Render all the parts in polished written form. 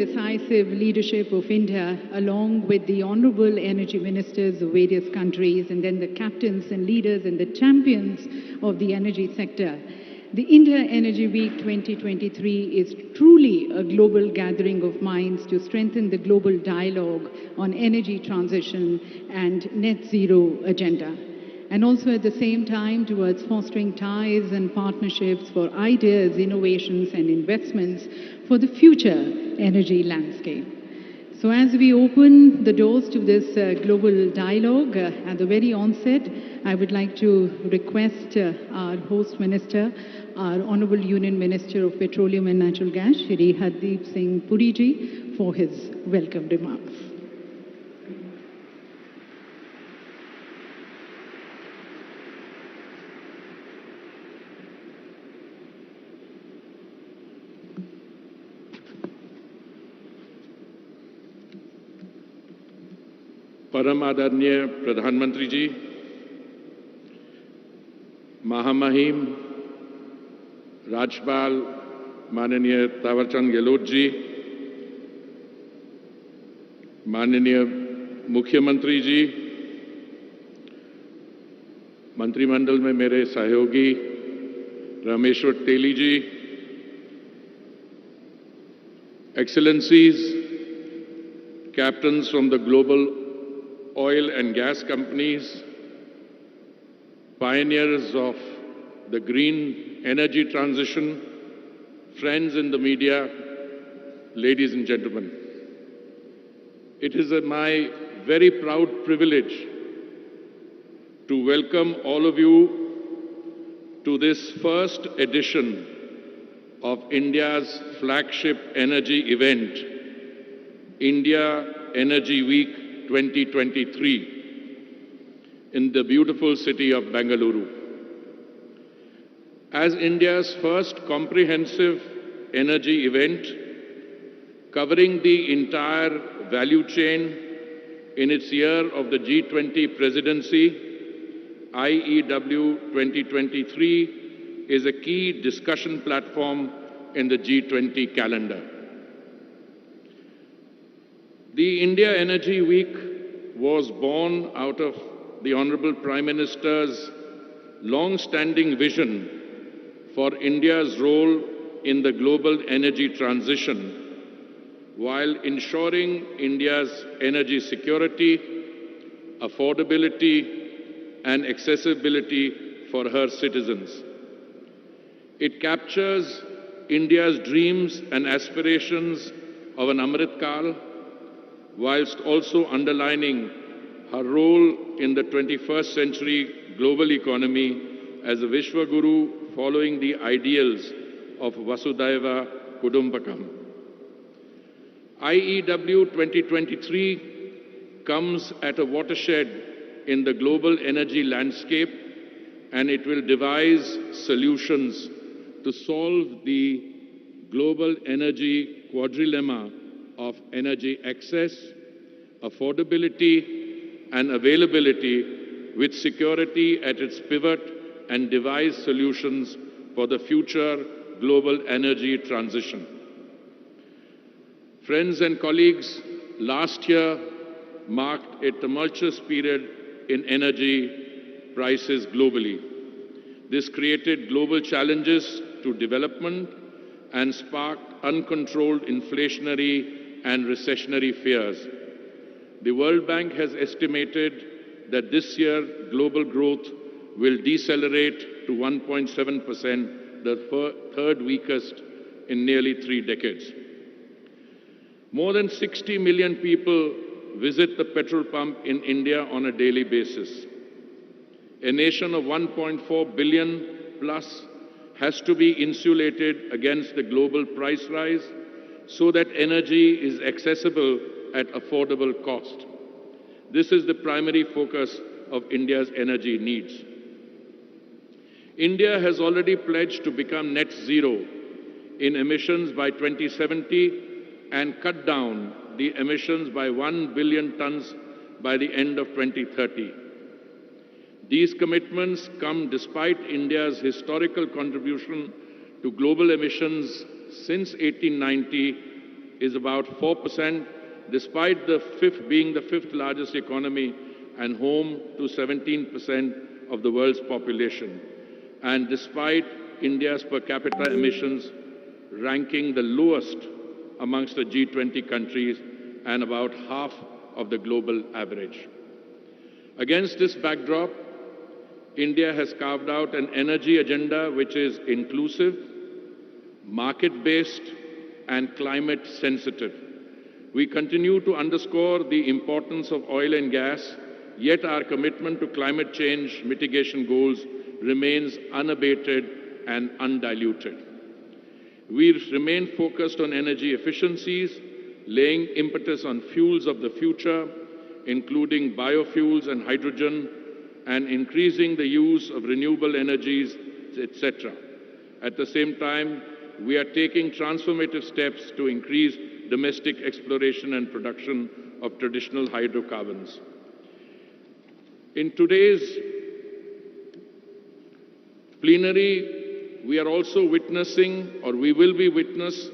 decisive leadership of India, along with the honorable energy ministers of various countries, and then the captains and leaders and the champions of the energy sector, the India Energy Week 2023 is truly a global gathering of minds to strengthen the global dialogue on energy transition and net zero agenda, and also at the same time towards fostering ties and partnerships for ideas, innovations and investments for the future energy landscape. So as we open the doors to this global dialogue, at the very onset, I would like to request our host minister, our Honorable Union Minister of Petroleum and Natural Gas, Shri Hardeep Singh Puri ji, for his welcome remarks. परम आदरणीय प्रधानमंत्री जी, महामहिम राज्यपाल माननीय तावरचंद गहलोत जी, माननीय मुख्यमंत्री जी, मंत्रिमंडल में मेरे सहयोगी रामेश्वर तेली जी, excellencies, captains from the global oil and gas companies, pioneers of the green energy transition, friends in the media, ladies and gentlemen. It is my very proud privilege to welcome all of you to this first edition of India's flagship energy event, India Energy Week 2023 in the beautiful city of Bengaluru. As India's first comprehensive energy event covering the entire value chain in its year of the G20 presidency, IEW 2023 is a key discussion platform in the G20 calendar. The India Energy Week was born out of the Honorable Prime Minister's long-standing vision for India's role in the global energy transition while ensuring India's energy security, affordability, and accessibility for her citizens. It captures India's dreams and aspirations of an Amrit Kal, whilst also underlining her role in the 21st century global economy as a Vishwaguru following the ideals of Vasudhaiva Kudumbakam. IEW 2023 comes at a watershed in the global energy landscape, and it will devise solutions to solve the global energy quadrilemma of energy access, affordability, and availability, with security at its pivot, and devise solutions for the future global energy transition. Friends and colleagues, last year marked a tumultuous period in energy prices globally. This created global challenges to development and sparked uncontrolled inflationary and recessionary fears. The World Bank has estimated that this year global growth will decelerate to 1.7%, the third weakest in nearly 3 decades. More than 60 million people visit the petrol pump in India on a daily basis. A nation of 1.4 billion plus has to be insulated against the global price rise so that energy is accessible at affordable cost. This is the primary focus of India's energy needs. India has already pledged to become net zero in emissions by 2070 and cut down the emissions by 1 billion tons by the end of 2030. These commitments come despite India's historical contribution to global emissions since 1890 is about 4%, despite being the fifth largest economy and home to 17% of the world's population, and despite India's per capita emissions ranking the lowest amongst the G20 countries and about half of the global average. Against this backdrop, India has carved out an energy agenda which is inclusive, market-based, and climate-sensitive. We continue to underscore the importance of oil and gas, yet our commitment to climate change mitigation goals remains unabated and undiluted. We remain focused on energy efficiencies, laying impetus on fuels of the future, including biofuels and hydrogen, and increasing the use of renewable energies, etc. At the same time, we are taking transformative steps to increase domestic exploration and production of traditional hydrocarbons. In today's plenary, we are also witnessing, or we will be witness,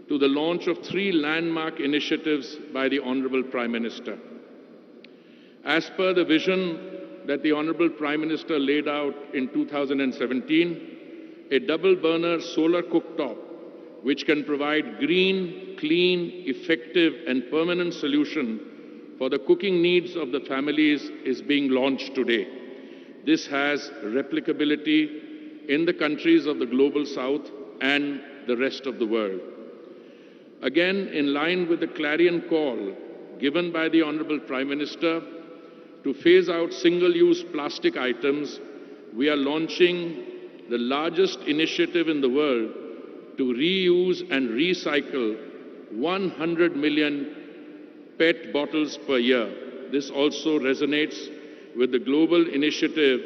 to the launch of 3 landmark initiatives by the Honorable Prime Minister. As per the vision that the Honorable Prime Minister laid out in 2017, a double-burner solar cooktop, which can provide green, clean, effective and permanent solution for the cooking needs of the families, is being launched today. This has replicability in the countries of the Global South and the rest of the world. Again, in line with the clarion call given by the Honorable Prime Minister to phase out single-use plastic items, we are launching the largest initiative in the world to reuse and recycle 100 million PET bottles per year. This also resonates with the global initiative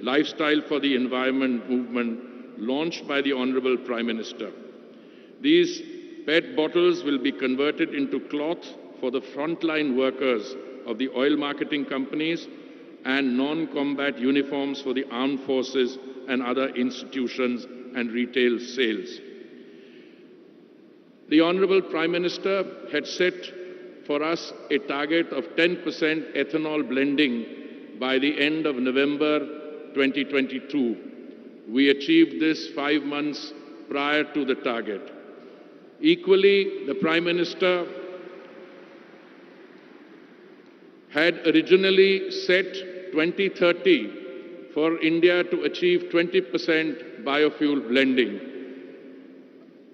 Lifestyle for the Environment movement launched by the Honorable Prime Minister. These PET bottles will be converted into cloth for the frontline workers of the oil marketing companies and non-combat uniforms for the armed forces and other institutions and retail sales. The Honorable Prime Minister had set for us a target of 10% ethanol blending by the end of November 2022. We achieved this 5 months prior to the target. Equally, the Prime Minister had originally set 2030 for India to achieve 20% biofuel blending.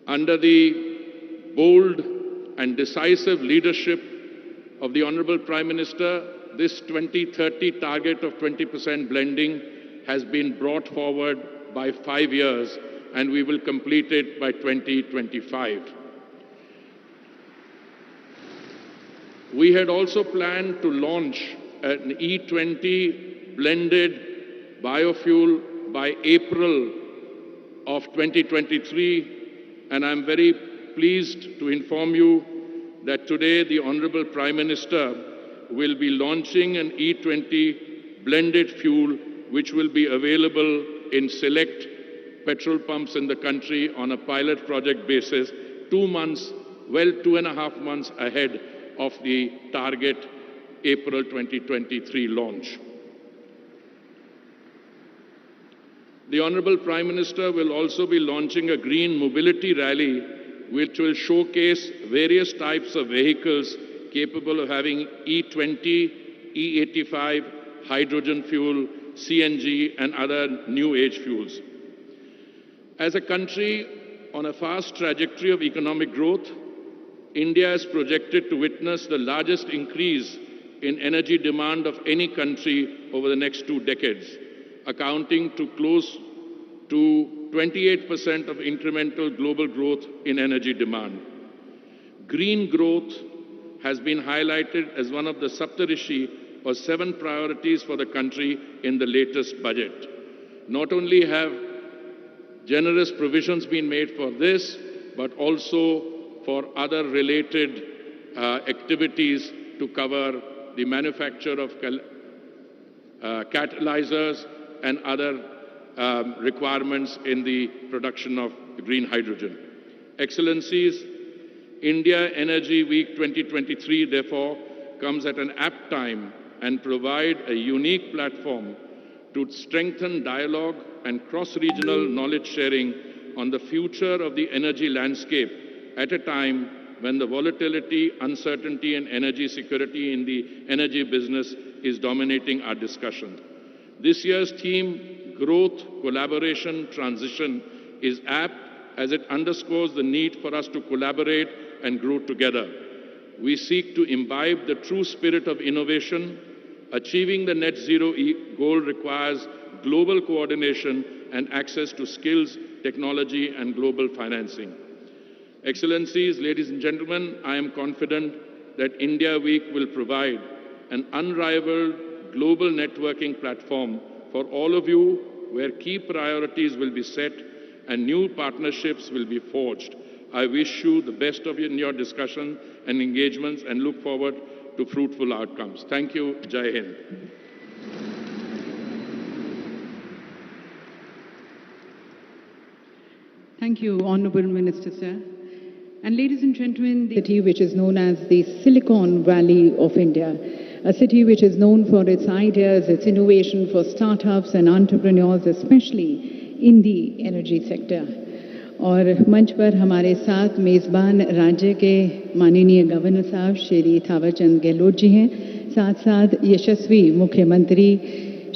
Under the bold and decisive leadership of the Honorable Prime Minister, this 2030 target of 20% blending has been brought forward by 5 years, and we will complete it by 2025. We had also planned to launch an E20 blended biofuel by April of 2023, and I'm very pleased to inform you that today the Honorable Prime Minister will be launching an E20 blended fuel which will be available in select petrol pumps in the country on a pilot project basis 2 months, well, 2.5 months ahead of the target April 2023 launch. The Honorable Prime Minister will also be launching a green mobility rally which will showcase various types of vehicles capable of having E20, E85, hydrogen fuel, CNG and other new age fuels. As a country on a fast trajectory of economic growth, India is projected to witness the largest increase in energy demand of any country over the next 2 decades, accounting to close to 28% of incremental global growth in energy demand. Green growth has been highlighted as one of the Saptarishi or 7 priorities for the country in the latest budget. Not only have generous provisions been made for this, but also for other related activities to cover the manufacture of catalyzers and other requirements in the production of green hydrogen. Excellencies, India Energy Week 2023, therefore, comes at an apt time and provide a unique platform to strengthen dialogue and cross-regional knowledge sharing on the future of the energy landscape at a time when the volatility, uncertainty, and energy security in the energy business is dominating our discussion. This year's theme, Growth, Collaboration, Transition, is apt as it underscores the need for us to collaborate and grow together. We seek to imbibe the true spirit of innovation. Achieving the net zero goal requires global coordination and access to skills, technology, and global financing. Excellencies, ladies and gentlemen, I am confident that India Week will provide an unrivaled global networking platform for all of you, where key priorities will be set and new partnerships will be forged. I wish you the best in your discussion and engagements and look forward to fruitful outcomes. Thank you. Jai Hind. Thank you, Honorable Minister, sir. And ladies and gentlemen, the city which is known as the Silicon Valley of India, a city which is known for its ideas, its innovation for startups and entrepreneurs, especially in the energy sector. और मंच पर हमारे साथ मेज़बान राज्य के माननीय governor साहब श्री थावरचंद गहलोत जी हैं, साथ साथ यशस्वी मुख्यमंत्री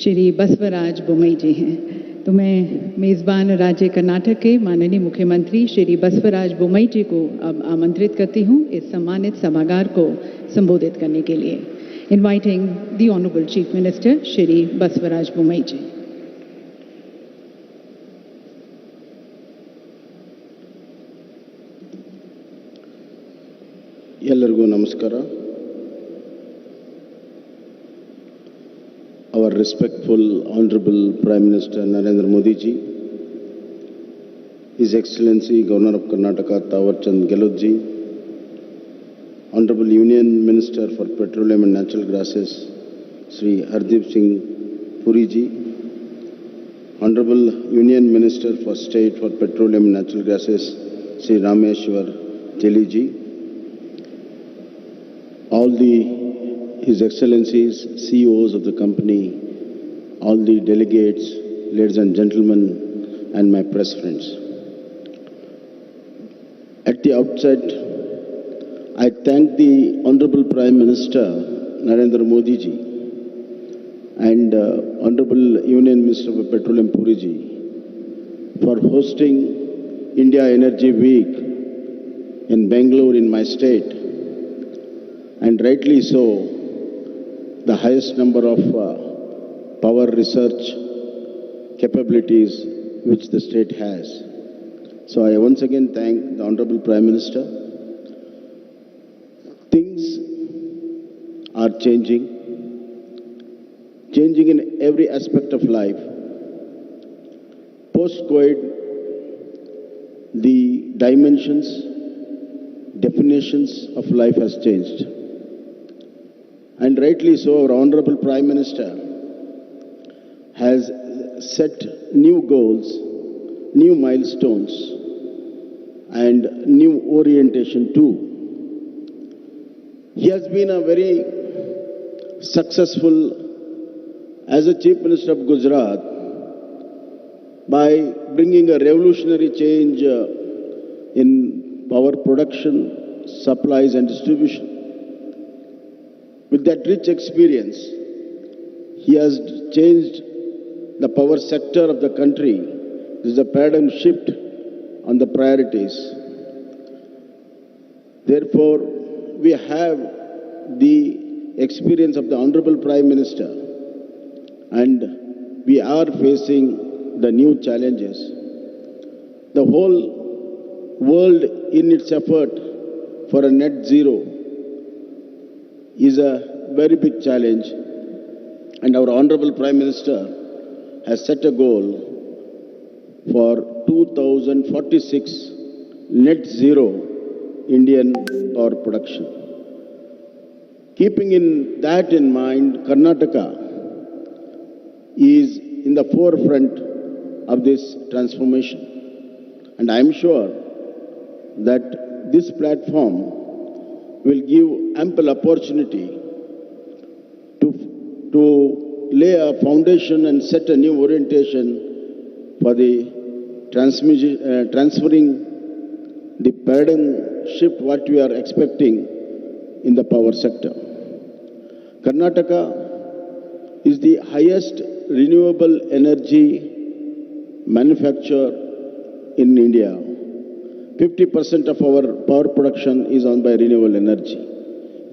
श्री बसवराज बोम्मई जी हैं। तो मैं मेज़बान राज्य कर्नाटक के माननीय मुख्यमंत्री श्री बसवराज बोम्मई जी को अब आमंत्रित करती हूं इस सम्मानित सभागार को संबोधित करने के लिए। Inviting the honourable chief minister Shri Basavaraj Bommai ji. ಎಲ್ಲರಿಗೂ ನಮಸ್ಕಾರ. Our respectful Honorable Prime Minister Narendra Modi ji, His Excellency Governor of Karnataka Thawarchand Gehlot ji, Honorable Union Minister for Petroleum and Natural Gases Sri Hardeep Singh Puri ji, Honorable Union Minister for State for Petroleum and Natural Gases Sri Rameshwar Teli ji, all His Excellencies, CEOs of the company, all the delegates, ladies and gentlemen, and my press friends. At the outset, I thank the Honorable Prime Minister Narendra Modi ji and Honorable Union Minister for Petroleum Puri ji for hosting India Energy Week in Bengaluru in my state, and rightly so, the highest number of power research capabilities which the state has. So I once again thank the Honorable Prime Minister. Things are changing in every aspect of life. Post-COVID, the dimensions, definitions of life has changed. And rightly so, our Honorable Prime Minister has set new goals, new milestones, and new orientation too. He has been a very successful as a Chief Minister of Gujarat by bringing a revolutionary change in power production, supplies and distribution. With that rich experience, he has changed the power sector of the country. This is a paradigm shift on the priorities. Therefore, we have the experience of the Honorable Prime Minister, and we are facing the new challenges. The whole world in its effort for a net zero is a very big challenge, and our Honorable Prime Minister has set a goal for 2046 net zero Indian power production. Keeping that in mind, Karnataka is in the forefront of this transformation, and I am sure that this platform will give ample opportunity to lay a foundation and set a new orientation for the transferring the paradigm shift what we are expecting in the power sector. Karnataka is the highest renewable energy manufacturer in India. 50% of our power production is on by renewable energy.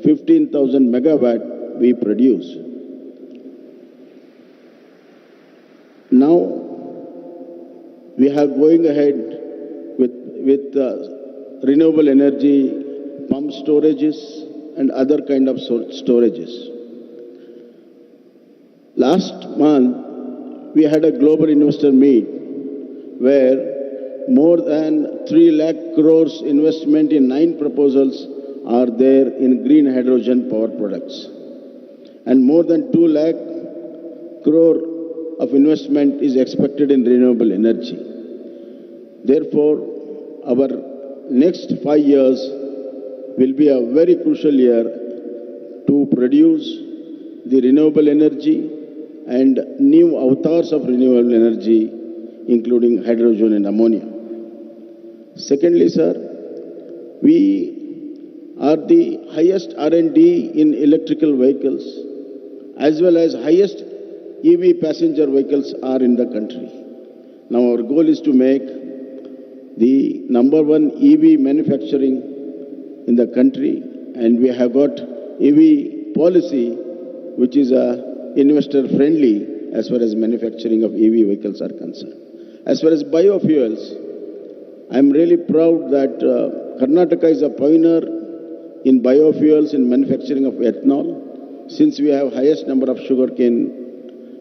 15,000 megawatt we produce. Now we are going ahead with renewable energy pump storages and other kind of storages. Last month we had a global investor meet where more than 3 lakh crores investment in 9 proposals are there in green hydrogen power products. And more than 2 lakh crore of investment is expected in renewable energy. Therefore, our next 5 years will be a very crucial year to produce the renewable energy and new avatars of renewable energy, including hydrogen and ammonia. Secondly, sir, we are the highest R&D in electrical vehicles, as well as highest EV passenger vehicles are in the country. Now our goal is to make the #1 EV manufacturing in the country, and we have got EV policy which is investor friendly as far as manufacturing of EV vehicles are concerned. As far as biofuels, I am really proud that Karnataka is a pioneer in biofuels in manufacturing of ethanol, since we have highest number of sugarcane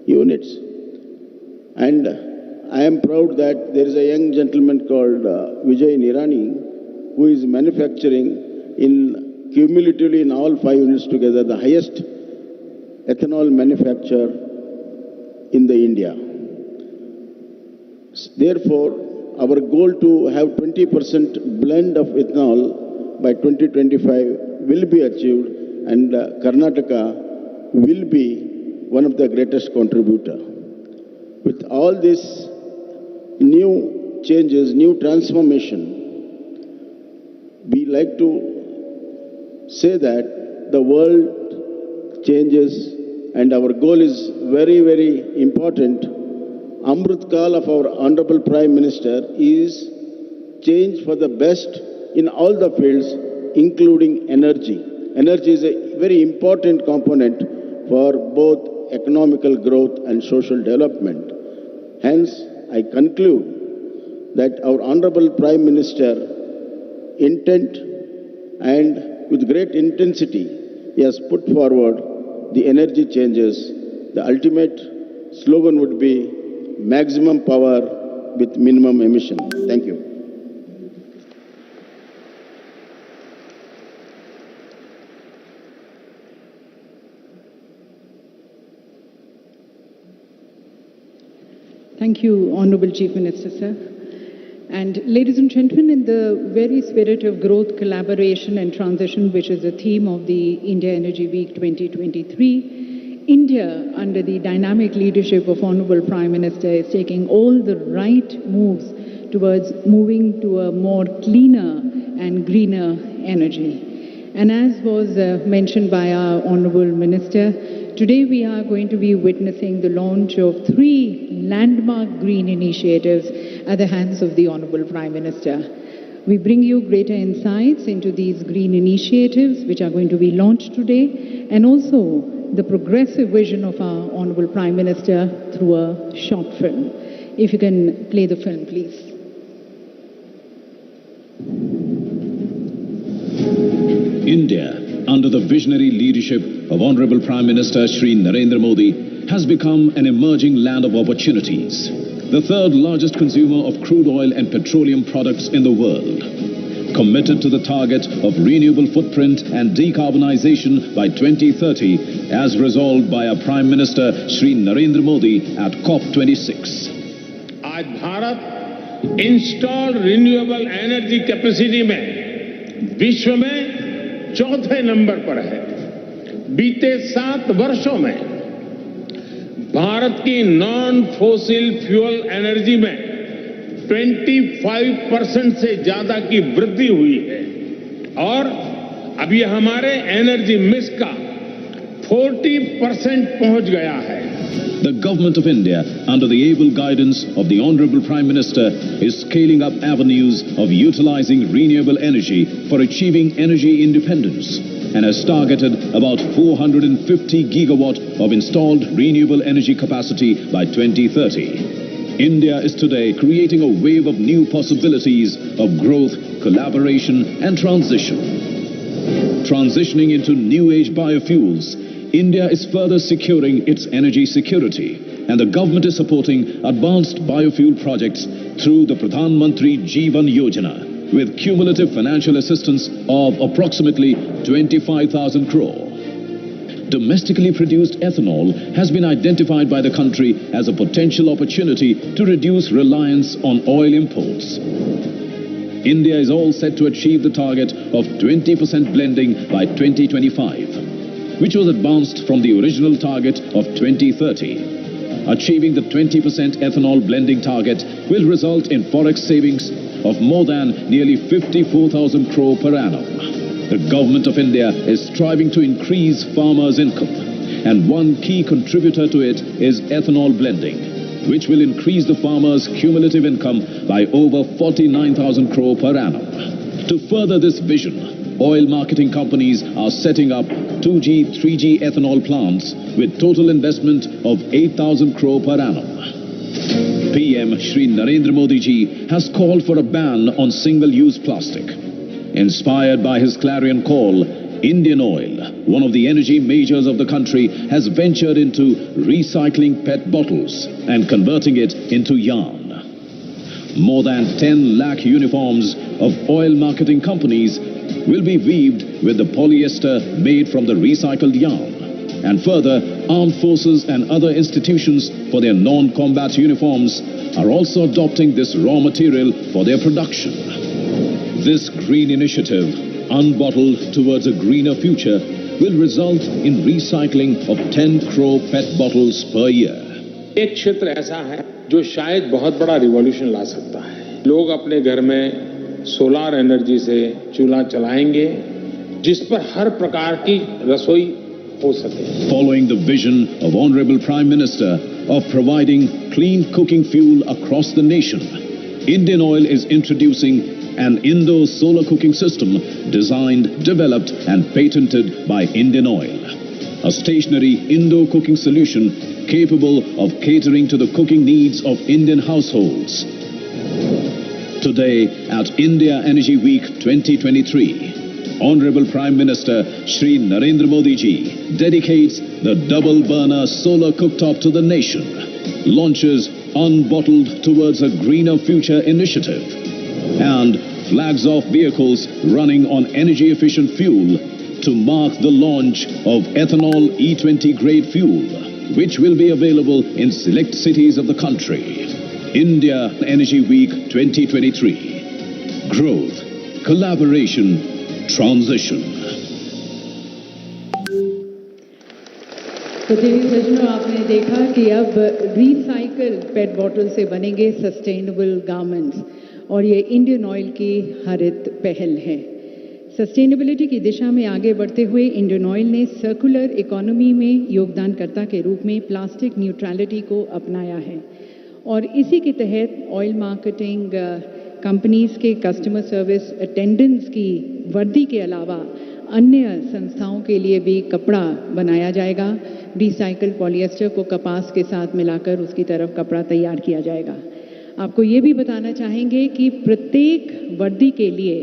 units. And I am proud that there is a young gentleman called Vijay Nirani, who is manufacturing in cumulatively in all 5 units together the highest ethanol manufacturer in the India. Therefore, our goal to have 20% blend of ethanol by 2025 will be achieved, and Karnataka will be one of the greatest contributor. With all this new changes, new transformation, we like to say that the world changes and our goal is very, very important. Amrit Kal of our Honorable Prime Minister is change for the best in all the fields, including energy. Energy is a very important component for both economical growth and social development. Hence, I conclude that our Honorable Prime Minister intent and with great intensity, he has put forward the energy changes. The ultimate slogan would be maximum power with minimum emission. Thank you. Thank you, Honorable Chief Minister, sir. And ladies and gentlemen, in the very spirit of growth, collaboration and transition, which is a theme of the India Energy Week 2023, India, under the dynamic leadership of Honorable Prime Minister, is taking all the right moves towards moving to a more cleaner and greener energy. And as was mentioned by our Honorable Minister, today we are going to be witnessing the launch of 3 landmark green initiatives at the hands of the Honorable Prime Minister. We bring you greater insights into these green initiatives which are going to be launched today, and also the progressive vision of our Honorable Prime Minister through a short film. If you can play the film, please. India, under the visionary leadership of Honorable Prime Minister Shri Narendra Modi, has become an emerging land of opportunities. The 3rd largest consumer of crude oil and petroleum products in the world. Committed to the target of renewable footprint and decarbonization by 2030, as resolved by our Prime Minister Shri Narendra Modi at COP26. आज Bharat installed renewable energy capacity में विश्व में चौथे number पर है। बीते 7 वर्षों में भारत की नॉन फॉसिल फ्यूल एनर्जी में 25% से ज्यादा की वृद्धि हुई है और अब ये हमारे एनर्जी मिक्स का 40% पहुंच गया है। The Government of India, under the able guidance of the Honorable Prime Minister, is scaling up avenues of utilizing renewable energy for achieving energy independence and has targeted about 450 gigawatt of installed renewable energy capacity by 2030. India is today creating a wave of new possibilities of growth, collaboration and transition. Transitioning into new age biofuels, India is further securing its energy security, and the government is supporting advanced biofuel projects through the Pradhan Mantri Jeevan Yojana with cumulative financial assistance of approximately 25,000 crore. Domestically produced ethanol has been identified by the country as a potential opportunity to reduce reliance on oil imports. India is all set to achieve the target of 20% blending by 2025, which was advanced from the original target of 2030. Achieving the 20% ethanol blending target will result in forex savings of more than nearly 54,000 crore per annum. The Government of India is striving to increase farmers' income, and one key contributor to it is ethanol blending, which will increase the farmers' cumulative income by over 49,000 crore per annum. To further this vision, oil marketing companies are setting up 2G, 3G ethanol plants with total investment of 8,000 crore per annum. PM Shri Narendra Modi ji has called for a ban on single-use plastic. Inspired by his clarion call, Indian Oil, one of the energy majors of the country, has ventured into recycling PET bottles and converting it into yarn. More than 10 lakh uniforms of oil marketing companies will be weaved with the polyester made from the recycled yarn. And further, armed forces and other institutions for their non-combat uniforms are also adopting this raw material for their production. This green initiative, unbottled towards a greener future, will result in recycling of 10 crore PET bottles per year. एक क्षेत्र ऐसा है जो शायद बहुत बड़ा revolution ला सकता है। लोग अपने घर में सोलार एनर्जी से चूल्हा चलाएंगे, जिस पर हर प्रकार की रसोई हो सके। Following the vision of Honorable Prime Minister of providing clean cooking fuel across the nation, Indian Oil is introducing an indoor solar cooking system designed, developed and patented by Indian Oil. A stationary indoor cooking solution capable of catering to the cooking needs of Indian households. Today at India Energy Week 2023, Honorable Prime Minister Shri Narendra Modi ji dedicates the double burner solar cooktop to the nation, launches Unbottled Towards a Greener Future initiative, and flags off vehicles running on energy efficient fuel to mark the launch of ethanol E20 grade fuel, which will be available in select cities of the country. India Energy Week 2023. Growth, collaboration, transition. तो देवी सज्जनों, आपने देखा कि अब recycle पेट bottle से बनेंगे sustainable garments, और ये इंडियन ऑयल की हरित पहल है। सस्टेनेबिलिटी की दिशा में आगे बढ़ते हुए इंडियन ऑयल ने सर्कुलर इकोनॉमी में योगदानकर्ता के रूप में प्लास्टिक न्यूट्रलिटी को अपनाया है, और इसी के तहत ऑयल मार्केटिंग कंपनीज के कस्टमर सर्विस अटेंडेंट्स की वर्दी के अलावा अन्य संस्थाओं के लिए भी कपड़ा बनाया जाएगा। रिसाइकल पॉलिएस्टर को कपास के साथ मिलाकर उसकी तरफ कपड़ा तैयार किया जाएगा। आपको ये भी बताना चाहेंगे कि प्रत्येक वर्दी के लिए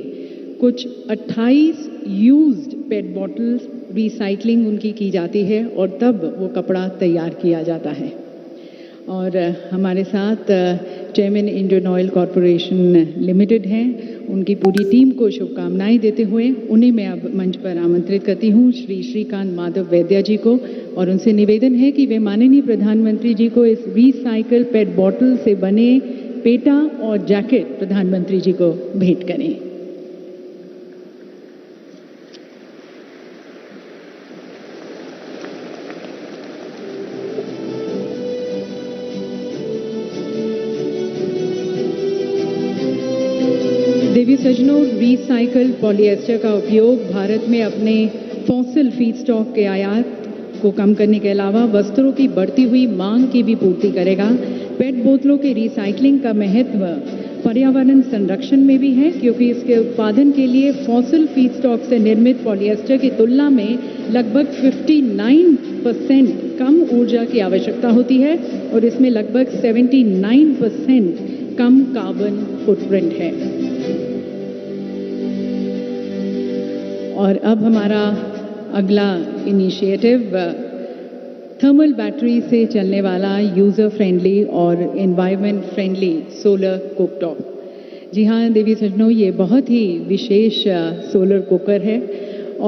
कुछ 28 यूज्ड पेट बॉटल्स रिसाइकलिंग उनकी की जाती है और तब वो कपड़ा तैयार किया जाता है। और हमारे साथ chairman Indian oil corporation limited हैं, उनकी पूरी टीम को शुभकामनाएं देते हुए उन्हें मैं अब मंच पर आमंत्रित करती हूं, श्री श्रीकांत माधव वैद्या जी को, और उनसे निवेदन है कि वे माननीय प्रधानमंत्री जी को इस रिसाइकल पेट बॉटल से बने पेटा और जैकेट प्रधानमंत्री जी को भेंट करें। सज्जनों, रिसाइकल्ड पॉलिएस्टर का उपयोग भारत में अपने फॉसिल फीडस्टॉक के आयात को कम करने के अलावा वस्त्रों की बढ़ती हुई मांग की भी पूर्ति करेगा। पेट बोतलों के रिसाइकलिंग का महत्व पर्यावरण संरक्षण में भी है, क्योंकि इसके उत्पादन के लिए फॉसिल फीडस्टॉक से निर्मित पॉलिएस्टर की तुलना में लगभग 59% कम ऊर्जा की आवश्यकता होती है और इसमें लगभग 79% कम कार्बन फुटप्रिंट है। और अब हमारा अगला इनिशिएटिव थर्मल बैटरी से चलने वाला यूजर फ्रेंडली और एनवायरनमेंट फ्रेंडली सोलर कुकटॉप। जी हाँ देवी सज्जनों, ये बहुत ही विशेष सोलर कुकर है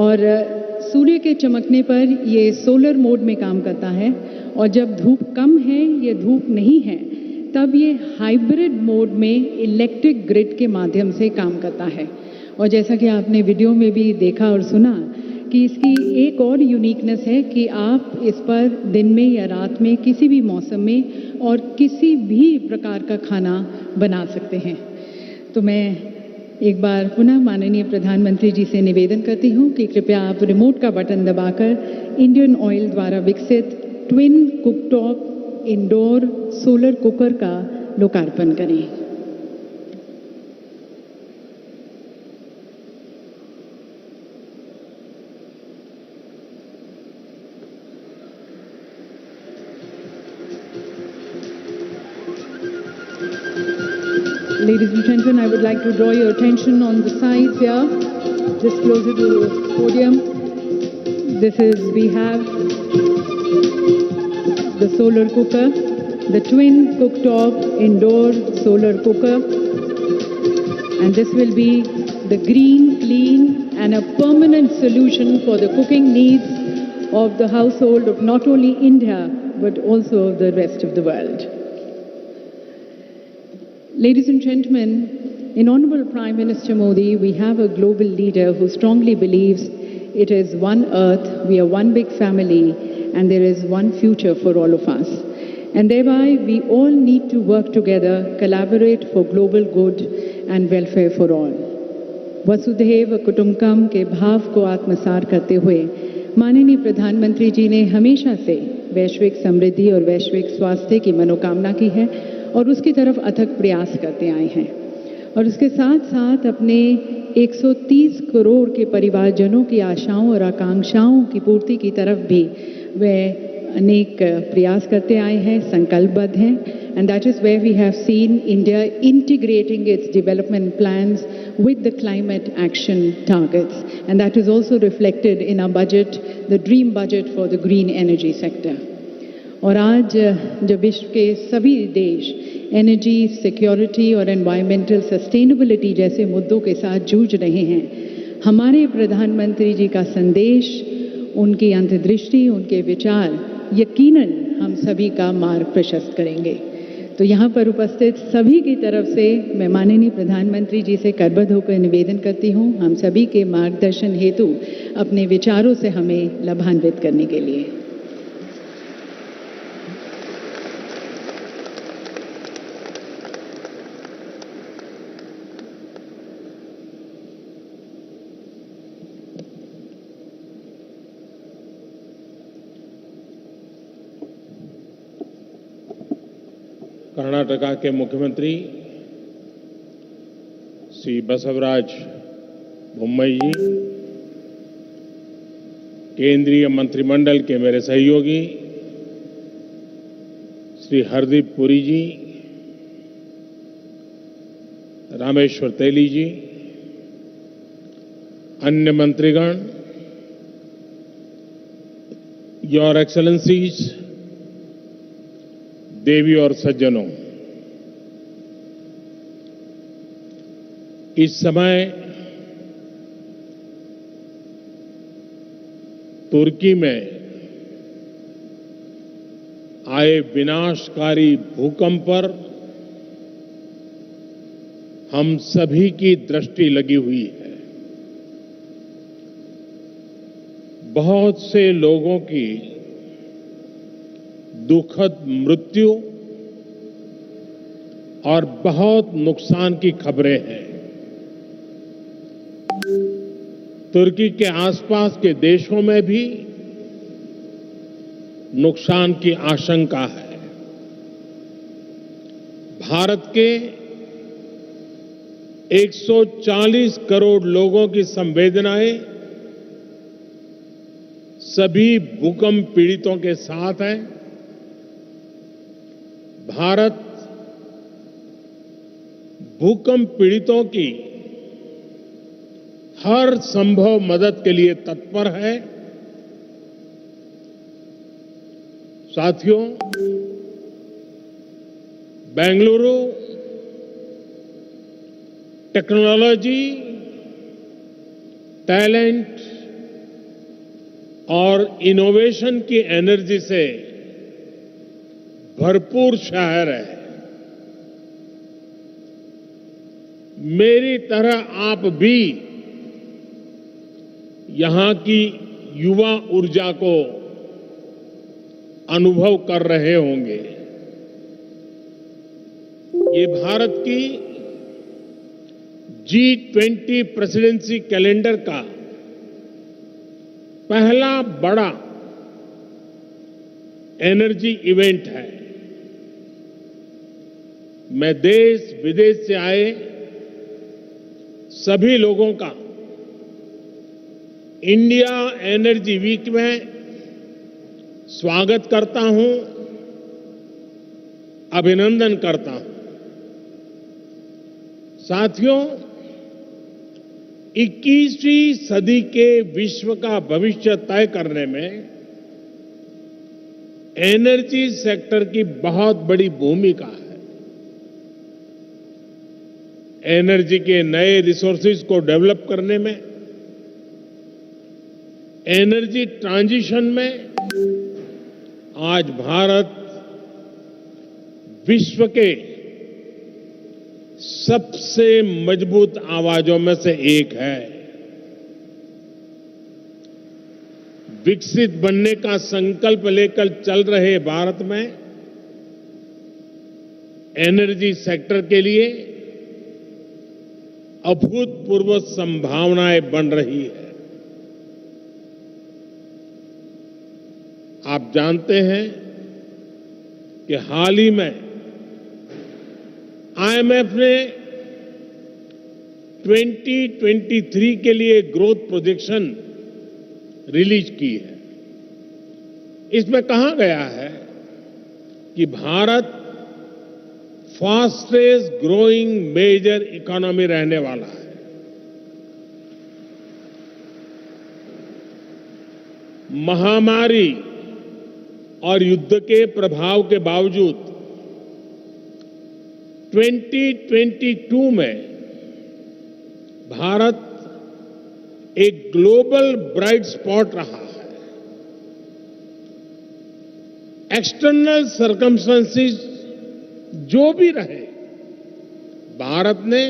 और सूर्य के चमकने पर ये सोलर मोड में काम करता है और जब धूप कम है या धूप नहीं है तब ये हाइब्रिड मोड में इलेक्ट्रिक ग्रिड के माध्यम से काम करता है। और जैसा कि आपने वीडियो में भी देखा और सुना कि इसकी एक और यूनिकनेस है कि आप इस पर दिन में या रात में किसी भी मौसम में और किसी भी प्रकार का खाना बना सकते हैं। तो मैं एक बार पुनः माननीय प्रधानमंत्री जी से निवेदन करती हूँ कि कृपया आप रिमोट का बटन दबाकर इंडियन ऑयल द्वारा विकसित twin cooktop indoor solar cooker का लोकार्पण करें। Ladies and gentlemen, I would like to draw your attention on the sides here, just closer to the podium. We have the solar cooker, the twin cooktop indoor solar cooker. And this will be the green, clean and a permanent solution for the cooking needs of the household of not only India, but also of the rest of the world. Ladies and gentlemen, in Honorable Prime Minister Modi, we have a global leader who strongly believes it is one earth, we are one big family, and there is one future for all of us. And thereby, we all need to work together, collaborate for global good and welfare for all. वसुधैव कुटुंबकम के भाव को आत्मसात करते हुए माननीय प्रधानमंत्री जी ने हमेशा से वैश्विक समृद्धि और वैश्विक स्वास्थ्य की मनोकामना की है और उसकी तरफ अथक प्रयास करते आए हैं। और उसके साथ साथ अपने 130 करोड़ के परिवारजनों की आशाओं और आकांक्षाओं की पूर्ति की तरफ भी वे अनेक प्रयास करते आए हैं, संकल्पबद्ध हैं। And that is where we have seen India integrating its development plans with the climate action targets. And that is also reflected in our budget, the dream budget for the green energy sector. और आज जब विश्व के सभी देश energy security और environmental sustainability जैसे मुद्दों के साथ जूझ रहे हैं, हमारे प्रधानमंत्री जी का संदेश, उनकी अंतर्दृष्टि, उनके विचार यकीनन हम सभी का मार्ग प्रशस्त करेंगे। तो यहाँ पर उपस्थित सभी की तरफ से मैं माननीय प्रधानमंत्री जी से करबद्ध होकर निवेदन करती हूँ, हम सभी के मार्गदर्शन हेतु अपने विचारों से हमें लाभान्वित करने के लिए। कर्नाटका के मुख्यमंत्री श्री बसवराज बोम्मई जी, केंद्रीय मंत्रिमंडल के मेरे सहयोगी श्री हरदीप पुरी जी, रामेश्वर तेली जी, अन्य मंत्रीगण, योर एक्सेलेंसीज, देवी और सज्जनों, इस समय तुर्की में आए विनाशकारी भूकंप पर हम सभी की दृष्टि लगी हुई है। बहुत से लोगों की दुखद मृत्यु और बहुत नुकसान की खबरें हैं। तुर्की के आसपास के देशों में भी नुकसान की आशंका है। भारत के 140 करोड़ लोगों की संवेदनाएं सभी भूकंप पीड़ितों के साथ है। भारत भूकंप पीड़ितों की हर संभव मदद के लिए तत्पर है। साथियों, बेंगलुरु टेक्नोलॉजी, टैलेंट और इनोवेशन की एनर्जी से भरपूर शहर है। मेरी तरह आप भी यहां की युवा ऊर्जा को अनुभव कर रहे होंगे। ये भारत की G20 प्रेसिडेंसी कैलेंडर का पहला बड़ा एनर्जी इवेंट है। मैं देश विदेश से आए सभी लोगों का इंडिया एनर्जी वीक में स्वागत करता हूं, अभिनंदन करता हूं। साथियों, 21वीं सदी के विश्व का भविष्य तय करने में एनर्जी सेक्टर की बहुत बड़ी भूमिका है। एनर्जी के नए रिसोर्सेज को डेवलप करने में, एनर्जी ट्रांजिशन में आज भारत विश्व के सबसे मजबूत आवाजों में से एक है। विकसित बनने का संकल्प लेकर चल रहे भारत में एनर्जी सेक्टर के लिए अभूतपूर्व संभावनाएं बन रही है। आप जानते हैं कि हाल ही में आईएमएफ ने 2023 के लिए ग्रोथ प्रोजेक्शन रिलीज की है। इसमें कहा गया है कि Bharat fastest growing major economy रहने वाला है। महामारी और युद्ध के प्रभाव के बावजूद 2022 में भारत एक ग्लोबल ब्राइट स्पॉट रहा है। एक्सटर्नल सर्कमस्टेंसेस जो भी रहे, भारत ने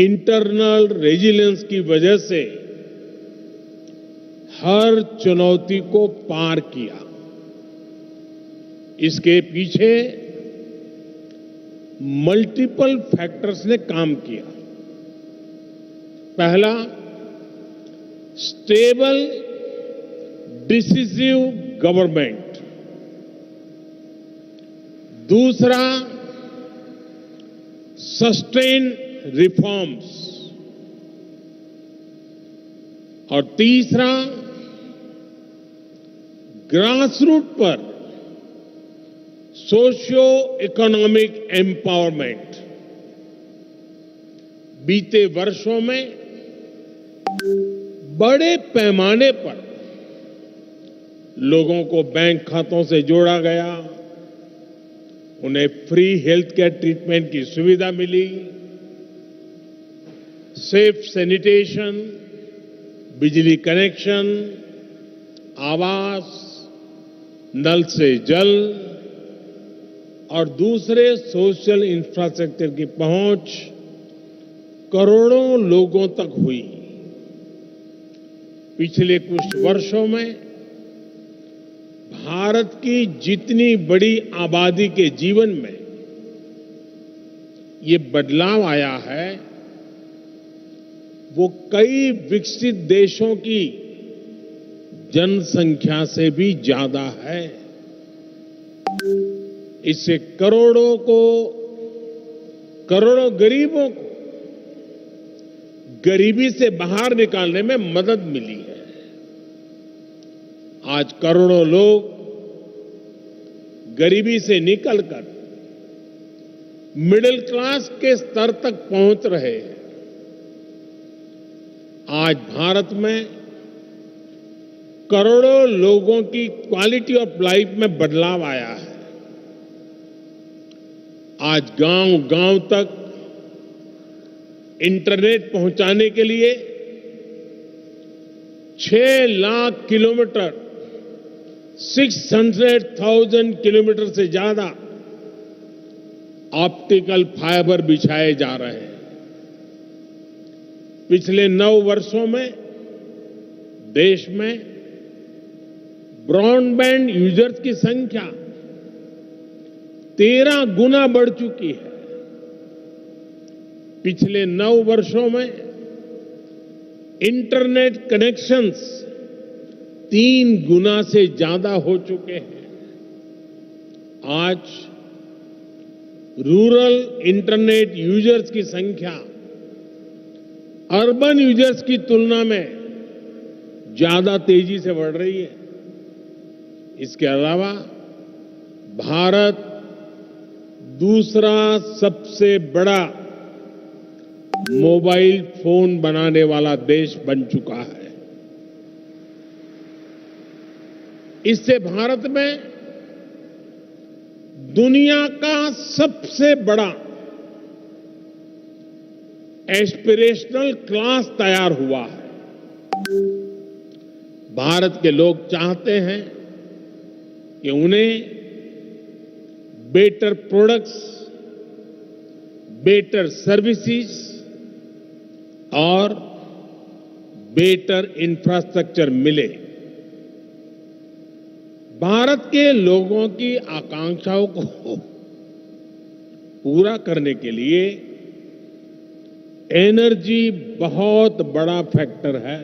इंटरनल रेजिलियंस की वजह से हर चुनौती को पार किया। इसके पीछे मल्टीपल फैक्टर्स ने काम किया। पहला, स्टेबल डिसिसिव गवर्नमेंट। दूसरा, सस्टेन रिफॉर्म्स। और तीसरा, ग्रासरूट पर सोशियो इकोनॉमिक एम्पावरमेंट। बीते वर्षों में बड़े पैमाने पर लोगों को बैंक खातों से जोड़ा गया, उन्हें फ्री हेल्थ केयर ट्रीटमेंट की सुविधा मिली, सेफ सैनिटेशन, बिजली कनेक्शन, आवास, नल से जल और दूसरे सोशल इंफ्रास्ट्रक्चर की पहुंच करोड़ों लोगों तक हुई। पिछले कुछ वर्षों में भारत की जितनी बड़ी आबादी के जीवन में ये बदलाव आया है, वो कई विकसित देशों की जनसंख्या से भी ज्यादा है। इससे करोड़ों गरीबों को गरीबी से बाहर निकालने में मदद मिली है। आज करोड़ों लोग गरीबी से निकलकर मिडिल क्लास के स्तर तक पहुंच रहे हैं। आज भारत में करोड़ों लोगों की क्वालिटी ऑफ लाइफ में बदलाव आया है। आज गांव-गांव तक इंटरनेट पहुंचाने के लिए 6 लाख किलोमीटर 600,000 किलोमीटर से ज्यादा ऑप्टिकल फाइबर बिछाए जा रहे हैं। पिछले 9 वर्षों में देश में ब्रॉडबैंड यूजर्स की संख्या 13 गुना बढ़ चुकी है। पिछले 9 वर्षों में इंटरनेट कनेक्शंस 3 गुना से ज्यादा हो चुके हैं। आज रूरल इंटरनेट यूजर्स की संख्या अर्बन यूजर्स की तुलना में ज्यादा तेजी से बढ़ रही है। इसके अलावा भारत दूसरा सबसे बड़ा मोबाइल फोन बनाने वाला देश बन चुका है। इससे भारत में दुनिया का सबसे बड़ा एस्पिरेशनल क्लास तैयार हुआ है। भारत के लोग चाहते हैं कि उन्हें बेटर प्रोडक्ट्स, बेटर सर्विसेज और बेटर इंफ्रास्ट्रक्चर मिले। भारत के लोगों की आकांक्षाओं को पूरा करने के लिए एनर्जी बहुत बड़ा फैक्टर है।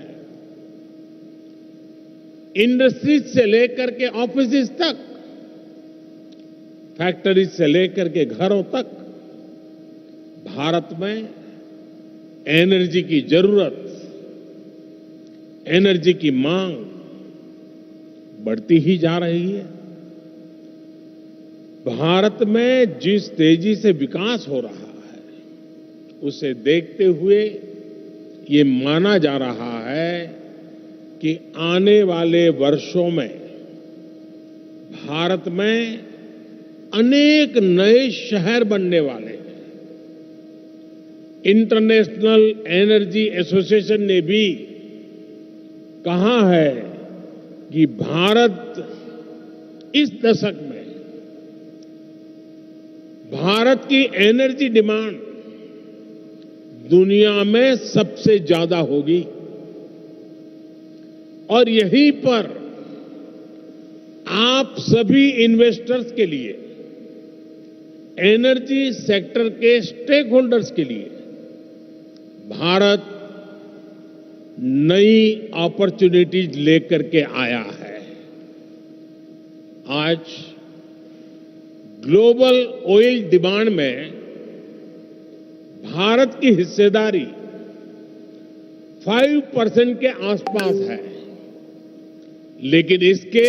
इंडस्ट्रीज से लेकर के ऑफिसेज तक, फैक्ट्रीज से लेकर के घरों तक भारत में एनर्जी की जरूरत, एनर्जी की मांग बढ़ती ही जा रही है। भारत में जिस तेजी से विकास हो रहा है, उसे देखते हुए ये माना जा रहा है कि आने वाले वर्षों में भारत में अनेक नए शहर बनने वाले हैं। इंटरनेशनल एनर्जी एसोसिएशन ने भी कहा है कि भारत इस दशक में भारत की एनर्जी डिमांड दुनिया में सबसे ज्यादा होगी और यहीं पर आप सभी इन्वेस्टर्स के लिए, एनर्जी सेक्टर के स्टेक होल्डर्स के लिए भारत नई अपॉर्चुनिटीज लेकर के आया है। आज ग्लोबल ऑयल डिमांड में भारत की हिस्सेदारी 5% के आसपास है, लेकिन इसके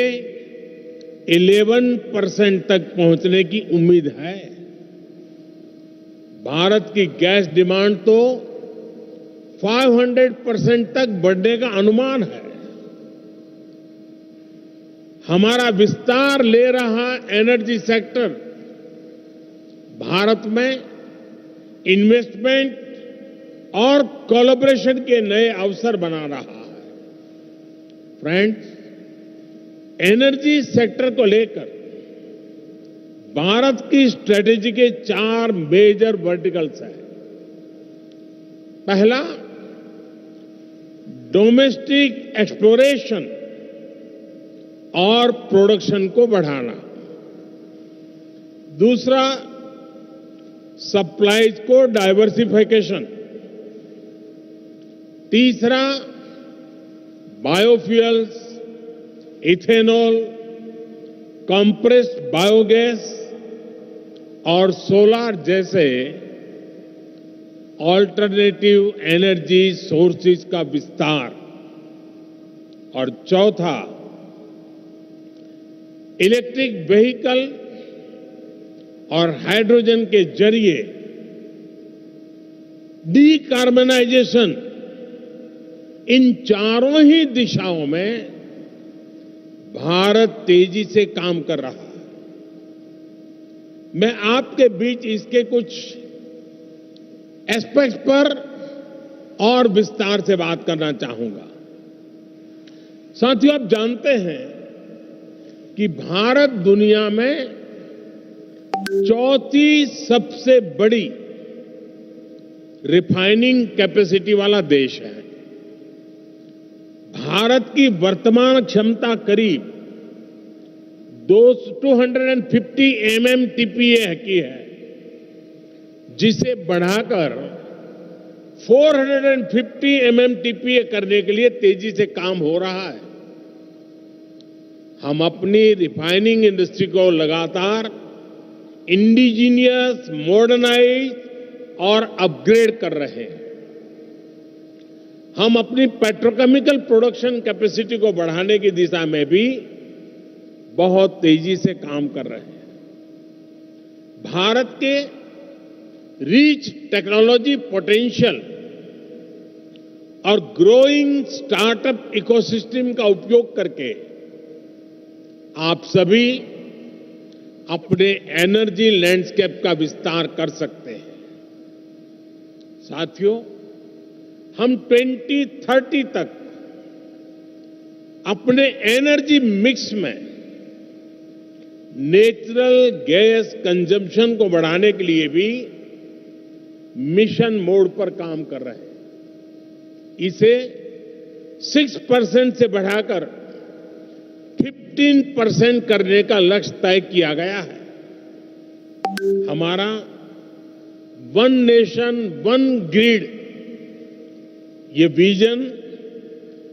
11% तक पहुंचने की उम्मीद है। भारत की गैस डिमांड तो 500% तक बढ़ने का अनुमान है। हमारा विस्तार ले रहा एनर्जी सेक्टर भारत में इन्वेस्टमेंट और कोलैबोरेशन के नए अवसर बना रहा है। फ्रेंड्स, एनर्जी सेक्टर को लेकर भारत की स्ट्रेटेजी के 4 मेजर वर्टिकल्स हैं। पहला, डोमेस्टिक एक्सप्लोरेशन और प्रोडक्शन को बढ़ाना। दूसरा, सप्लाईज को डाइवर्सिफिकेशन। तीसरा, बायोफ्यूल्स, इथेनॉल, कंप्रेस्ड बायोगैस और सोलार जैसे ऑल्टरनेटिव एनर्जी सोर्सेज का विस्तार। और चौथा, इलेक्ट्रिक व्हीकल और हाइड्रोजन के जरिए डीकार्बनाइजेशन। इन चारों ही दिशाओं में भारत तेजी से काम कर रहा है। मैं आपके बीच इसके कुछ एस्पेक्ट्स पर और विस्तार से बात करना चाहूंगा। साथियों, आप जानते हैं कि भारत दुनिया में चौथी सबसे बड़ी रिफाइनिंग कैपेसिटी वाला देश है। भारत की वर्तमान क्षमता करीब 250 MMTPA की है, जिसे बढ़ाकर 450 MMTPA करने के लिए तेजी से काम हो रहा है। हम अपनी रिफाइनिंग इंडस्ट्री को लगातार इंडिजीनियस, मॉडर्नाइज और अपग्रेड कर रहे हैं। हम अपनी पेट्रोकेमिकल प्रोडक्शन कैपेसिटी को बढ़ाने की दिशा में भी बहुत तेजी से काम कर रहे हैं। भारत के रिच टेक्नोलॉजी पोटेंशियल और ग्रोइंग स्टार्टअप इकोसिस्टम का उपयोग करके आप सभी अपने एनर्जी लैंडस्केप का विस्तार कर सकते हैं। साथियों, हम 2030 तक अपने एनर्जी मिक्स में नेचुरल गैस कंजम्पशन को बढ़ाने के लिए भी मिशन मोड पर काम कर रहे हैं। इसे 6% से बढ़ाकर 15% करने का लक्ष्य तय किया गया है। हमारा वन नेशन वन ग्रिड ये विजन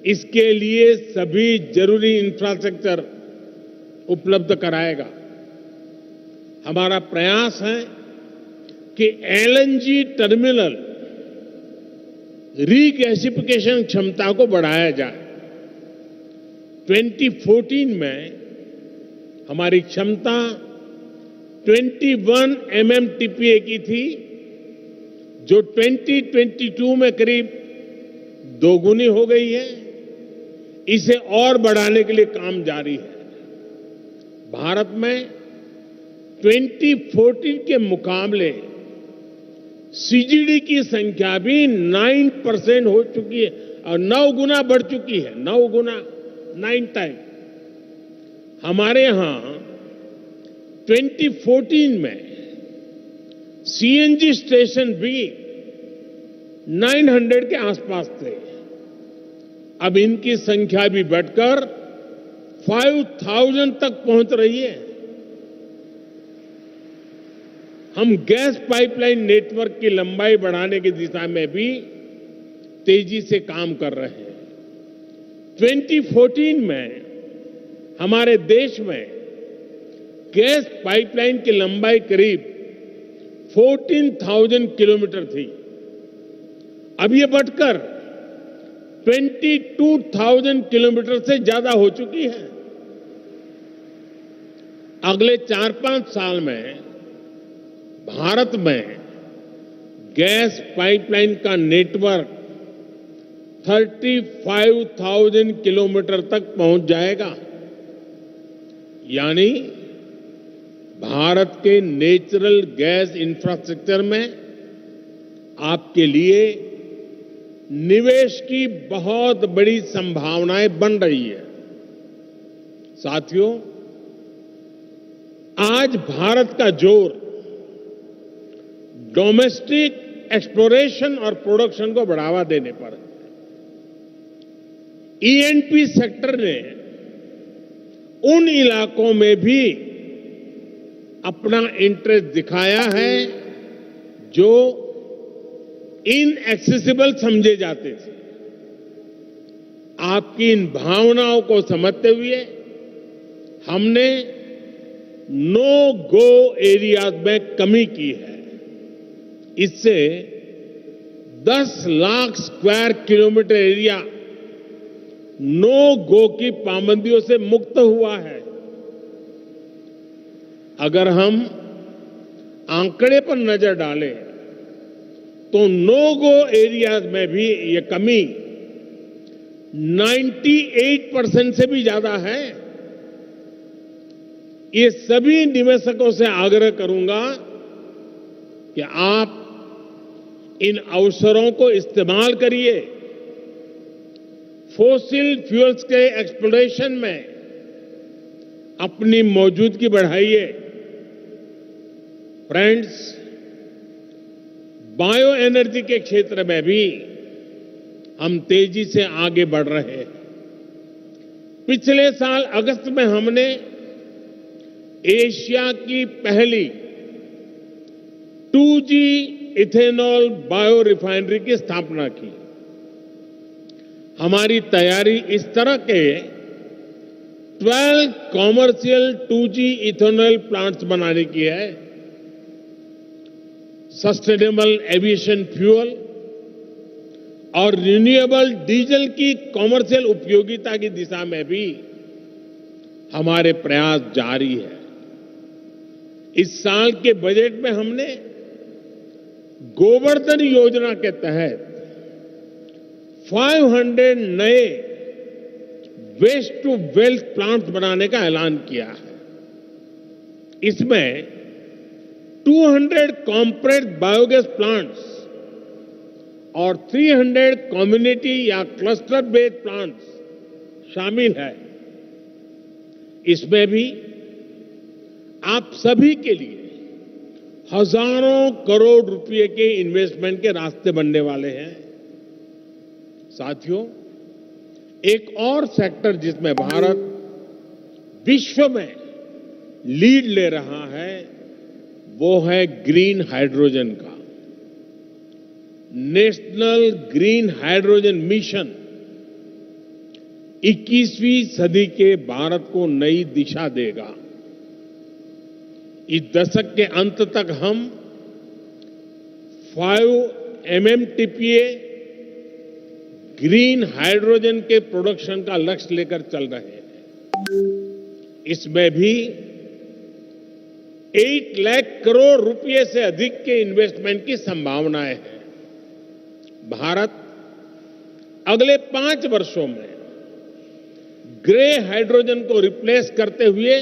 इसके लिए सभी जरूरी इंफ्रास्ट्रक्चर उपलब्ध कराएगा। हमारा प्रयास है कि एलएनजी टर्मिनल रीगैसिफिकेशन क्षमता को बढ़ाया जाए। 2014 में हमारी क्षमता 21 MMTPA की थी, जो 2022 में करीब दोगुनी हो गई है। इसे और बढ़ाने के लिए काम जारी है। भारत में 2014 के मुकाबले सीजीडी की संख्या भी 9% हो चुकी है और 9 गुना बढ़ चुकी है। 9 गुना, 9 टाइम। हमारे यहां 2014 में सीएनजी स्टेशन भी 900 के आसपास थे। अब इनकी संख्या भी बढ़कर 5000 तक पहुंच रही है। हम गैस पाइपलाइन नेटवर्क की लंबाई बढ़ाने की दिशा में भी तेजी से काम कर रहे हैं। 2014 में हमारे देश में गैस पाइपलाइन की लंबाई करीब 14,000 किलोमीटर थी। अब ये बढ़कर 22,000 किलोमीटर से ज्यादा हो चुकी है। अगले 4-5 साल में भारत में गैस पाइपलाइन का नेटवर्क 35,000 किलोमीटर तक पहुंच जाएगा। यानी भारत के नेचुरल गैस इंफ्रास्ट्रक्चर में आपके लिए निवेश की बहुत बड़ी संभावनाएं बन रही है। साथियों, आज भारत का जोर डोमेस्टिक एक्सप्लोरेशन और प्रोडक्शन को बढ़ावा देने पर है। ईएनपी सेक्टर ने उन इलाकों में भी अपना इंटरेस्ट दिखाया है जो इनएक्सेसिबल समझे जाते थे। आपकी इन भावनाओं को समझते हुए हमने नो गो एरियाज में कमी की है। इससे 10 lakh square kilometre area no go की पाबंदियों से मुक्त हुआ है। अगर हम आंकड़े पर नजर डालें तो नो गो एरियाज में भी ये कमी 98% से भी ज्यादा है। ये सभी निवेशकों से आग्रह करूंगा कि आप इन अवसरों को इस्तेमाल करिए, फॉसिल फ्यूल्स के एक्सप्लोरेशन में अपनी मौजूदगी बढ़ाइए। फ्रेंड्स, बायो एनर्जी के क्षेत्र में भी हम तेजी से आगे बढ़ रहे हैं। पिछले साल अगस्त में हमने एशिया की पहली 2G इथेनॉल बायो रिफाइनरी की स्थापना की। हमारी तैयारी इस तरह के 12 कॉमर्शियल 2G इथेनॉल प्लांट्स बनाने की है। सस्टेनेबल एविएशन फ्यूल और रिन्यूएबल डीजल की कॉमर्शियल उपयोगिता की दिशा में भी हमारे प्रयास जारी है। इस साल के बजट में हमने गोवर्धन योजना के तहत 500 नए वेस्ट टू वेल्थ प्लांट्स बनाने का ऐलान किया है। इसमें 200 कॉम्प्रेस्ड बायोगैस प्लांट्स और 300 कम्युनिटी या क्लस्टर बेस्ड प्लांट्स शामिल है। इसमें भी आप सभी के लिए हजारों करोड़ रुपए के इन्वेस्टमेंट के रास्ते बनने वाले हैं। साथियों, एक और सेक्टर जिसमें भारत विश्व में लीड ले रहा है वो है ग्रीन हाइड्रोजन का। नेशनल ग्रीन हाइड्रोजन मिशन 21वीं सदी के भारत को नई दिशा देगा। इस दशक के अंत तक हम 5 MMTPA ग्रीन हाइड्रोजन के प्रोडक्शन का लक्ष्य लेकर चल रहे हैं। इसमें भी 8 लाख करोड़ रुपए से अधिक के इन्वेस्टमेंट की संभावनाएं हैं। भारत अगले 5 वर्षों में ग्रे हाइड्रोजन को रिप्लेस करते हुए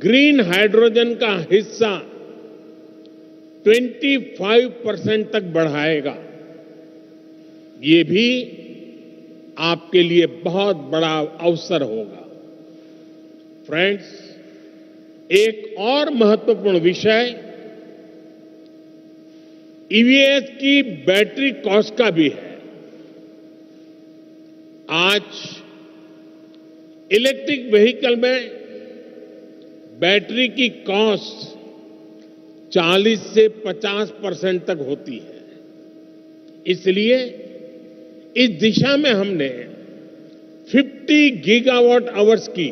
ग्रीन हाइड्रोजन का हिस्सा 25% तक बढ़ाएगा। ये भी आपके लिए बहुत बड़ा अवसर होगा। फ्रेंड्स, एक और महत्वपूर्ण विषय ईवीएस की बैटरी कॉस्ट का भी है। आज इलेक्ट्रिक व्हीकल में बैटरी की कॉस्ट 40 से 50% तक होती है। इसलिए इस दिशा में हमने 50 गीगावाट आवर्स की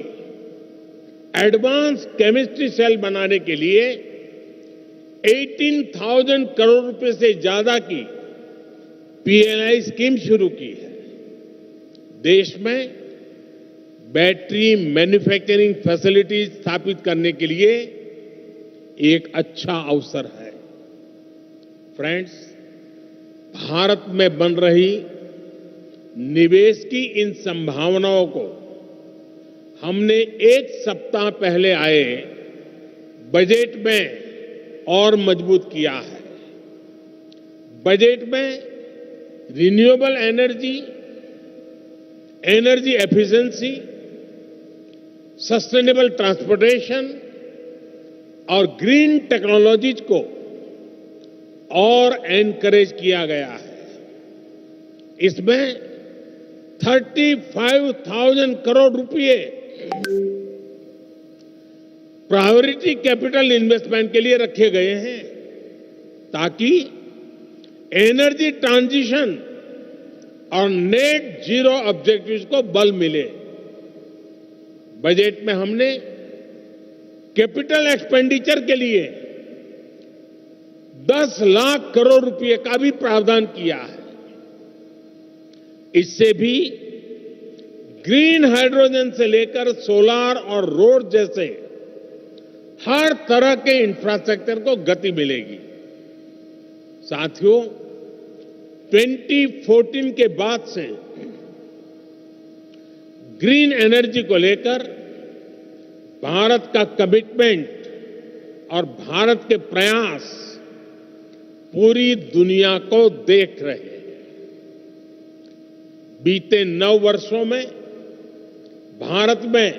एडवांस केमिस्ट्री सेल बनाने के लिए 18,000 करोड़ रुपए से ज्यादा की पीएलआई स्कीम शुरू की है। देश में बैटरी मैन्युफैक्चरिंग फैसिलिटीज स्थापित करने के लिए एक अच्छा अवसर है। फ्रेंड्स, भारत में बन रही निवेश की इन संभावनाओं को हमने 1 सप्ताह पहले आए बजट में और मजबूत किया है। बजट में renewable energy, energy efficiency, sustainable transportation और ग्रीन टेक्नोलॉजीज को और एनकरेज किया गया है। इसमें 35,000 करोड़ रुपए प्रायोरिटी कैपिटल इन्वेस्टमेंट के लिए रखे गए हैं ताकि एनर्जी ट्रांजिशन और नेट जीरो ऑब्जेक्टिव्स को बल मिले। बजट में हमने कैपिटल एक्सपेंडिचर के लिए 10 लाख करोड़ रुपए का भी प्रावधान किया है। इससे भी ग्रीन हाइड्रोजन से लेकर सोलार और रोड जैसे हर तरह के इंफ्रास्ट्रक्चर को गति मिलेगी। साथियों, 2014 के बाद से ग्रीन एनर्जी को लेकर भारत का कमिटमेंट और भारत के प्रयास पूरी दुनिया को देख रहे हैं। बीते 9 वर्षों में भारत में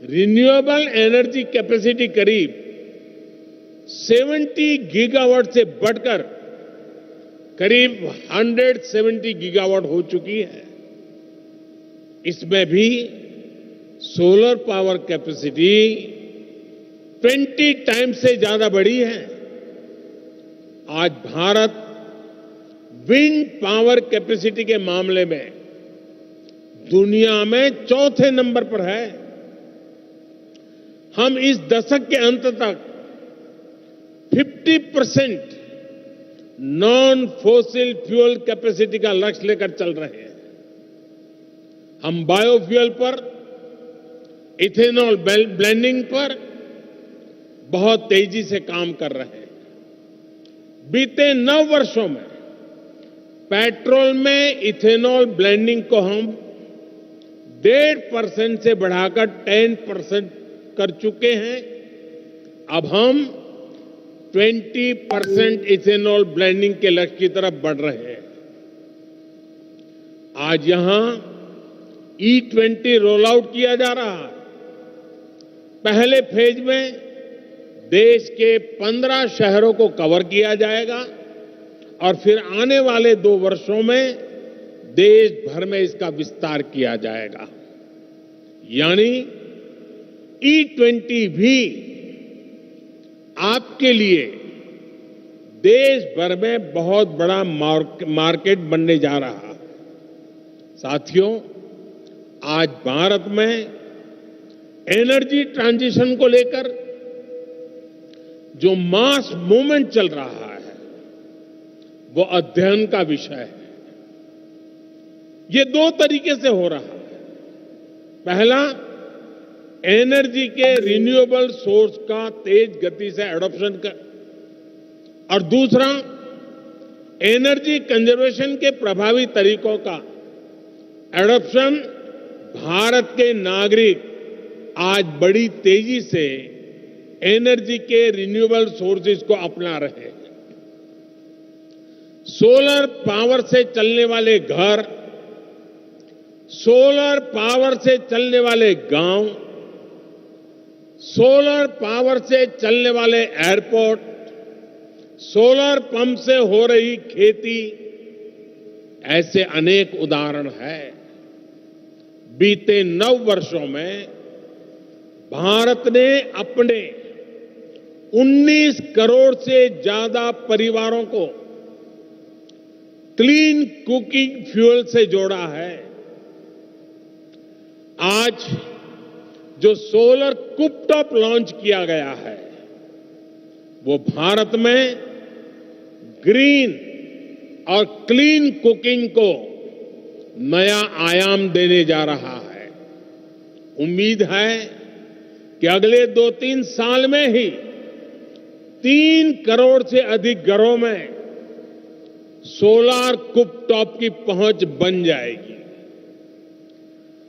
रिन्यूएबल एनर्जी कैपेसिटी करीब 70 गीगावाट से बढ़कर करीब 170 गीगावाट हो चुकी है। इसमें भी सोलर पावर कैपेसिटी 20 टाइम्स से ज्यादा बढ़ी है। आज भारत विंड पावर कैपेसिटी के मामले में दुनिया में चौथे नंबर पर है। हम इस दशक के अंत तक 50% नॉन फोसिल फ्यूल कैपेसिटी का लक्ष्य लेकर चल रहे हैं। हम बायोफ्यूल पर, इथेनॉल ब्लेंडिंग पर बहुत तेजी से काम कर रहे हैं। बीते 9 वर्षों में पेट्रोल में इथेनॉल ब्लेंडिंग को हम 1.5% से बढ़ाकर 10% कर चुके हैं। अब हम 20% इथेनॉल ब्लेंडिंग के लक्ष्य की तरफ बढ़ रहे हैं। आज यहां E20 रोल आउट किया जा रहा है। पहले फेज में देश के 15 शहरों को कवर किया जाएगा और फिर आने वाले 2 वर्षों में देश भर में इसका विस्तार किया जाएगा। यानी E20 भी आपके लिए देश भर में बहुत बड़ा मार्केट बनने जा रहा है। साथियों, आज भारत में एनर्जी ट्रांजिशन को लेकर जो मास मूवमेंट चल रहा है वो अध्ययन का विषय है। ये 2 तरीके से हो रहा है। पहला, एनर्जी के रिन्यूएबल सोर्स का तेज गति से एडॉप्शन कर, और दूसरा, एनर्जी कंजर्वेशन के प्रभावी तरीकों का एडॉप्शन। भारत के नागरिक आज बड़ी तेजी से एनर्जी के रिन्यूएबल सोर्सेज को अपना रहे हैं। सोलर पावर से चलने वाले घर, सोलर पावर से चलने वाले गांव, सोलर पावर से चलने वाले एयरपोर्ट, सोलर पंप से हो रही खेती, ऐसे अनेक उदाहरण हैं। बीते 9 वर्षों में भारत ने अपने 19 करोड़ से ज्यादा परिवारों को क्लीन कुकिंग फ्यूल से जोड़ा है। आज जो सोलर कुपटॉप लॉन्च किया गया है वो भारत में ग्रीन और क्लीन कुकिंग को नया आयाम देने जा रहा है। उम्मीद है कि अगले 2-3 साल में ही 3 करोड़ से अधिक घरों में सोलर कुपटॉप की पहुंच बन जाएगी।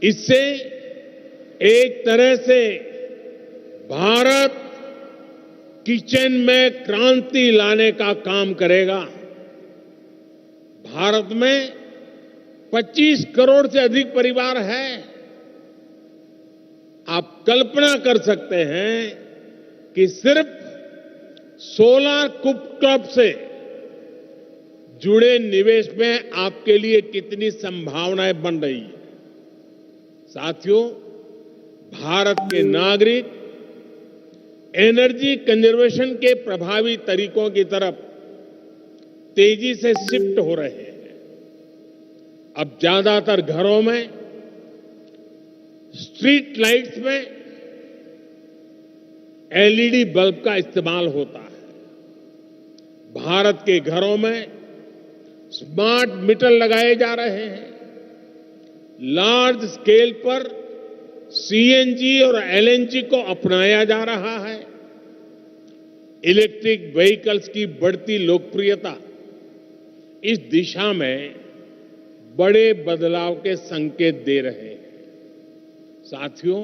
इससे एक तरह से भारत किचन में क्रांति लाने का काम करेगा। भारत में 25 करोड़ से अधिक परिवार हैं। आप कल्पना कर सकते हैं कि सिर्फ सोलर कुपटॉप से जुड़े निवेश में आपके लिए कितनी संभावनाएं बन रही है। साथियों, भारत के नागरिक एनर्जी कंजर्वेशन के प्रभावी तरीकों की तरफ तेजी से शिफ्ट हो रहे हैं। अब ज्यादातर घरों में स्ट्रीट लाइट्स में एलईडी बल्ब का इस्तेमाल होता है। भारत के घरों में स्मार्ट मीटर लगाए जा रहे हैं। लार्ज स्केल पर सीएनजी और एलएनजी को अपनाया जा रहा है। इलेक्ट्रिक व्हीकल्स की बढ़ती लोकप्रियता इस दिशा में बड़े बदलाव के संकेत दे रहे हैं। साथियों,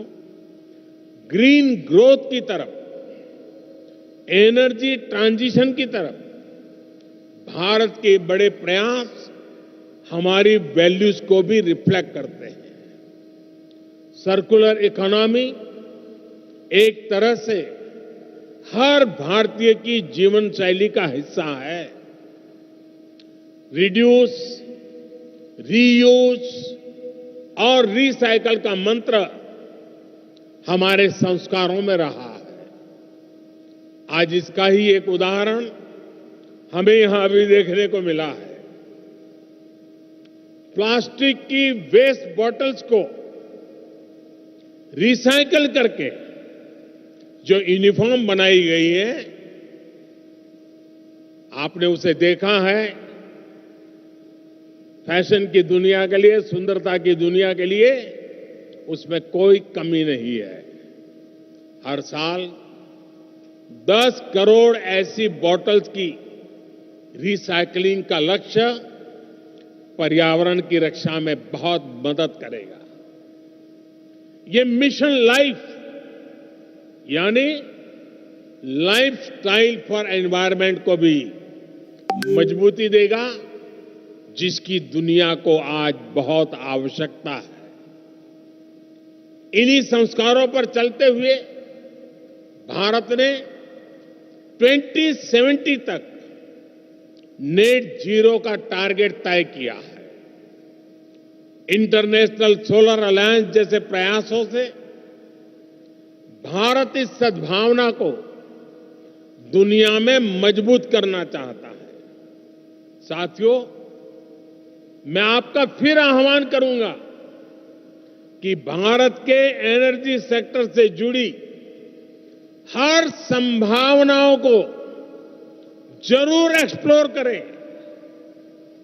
ग्रीन ग्रोथ की तरफ, एनर्जी ट्रांजिशन की तरफ भारत के बड़े प्रयास हमारी वैल्यूज को भी रिफ्लेक्ट करते हैं। सर्कुलर इकोनॉमी एक तरह से हर भारतीय की जीवन शैली का हिस्सा है। रिड्यूस, रीयूज और रिसाइकल का मंत्र हमारे संस्कारों में रहा है। आज इसका ही एक उदाहरण हमें यहां भी देखने को मिला है। प्लास्टिक की वेस्ट बॉटल्स को रिसाइकल करके जो यूनिफॉर्म बनाई गई है, आपने उसे देखा है। फैशन की दुनिया के लिए, सुंदरता की दुनिया के लिए उसमें कोई कमी नहीं है। हर साल 10 करोड़ ऐसी बॉटल्स की रिसाइकलिंग का लक्ष्य पर्यावरण की रक्षा में बहुत मदद करेगा। ये मिशन लाइफ यानी लाइफस्टाइल फॉर एनवायरनमेंट को भी मजबूती देगा, जिसकी दुनिया को आज बहुत आवश्यकता है। इन्हीं संस्कारों पर चलते हुए भारत ने 2070 तक नेट जीरो का टारगेट तय किया है। इंटरनेशनल सोलर अलायंस जैसे प्रयासों से भारत इस सद्भावना को दुनिया में मजबूत करना चाहता है। साथियों, मैं आपका फिर आह्वान करूंगा कि भारत के एनर्जी सेक्टर से जुड़ी हर संभावनाओं को जरूर एक्सप्लोर करें,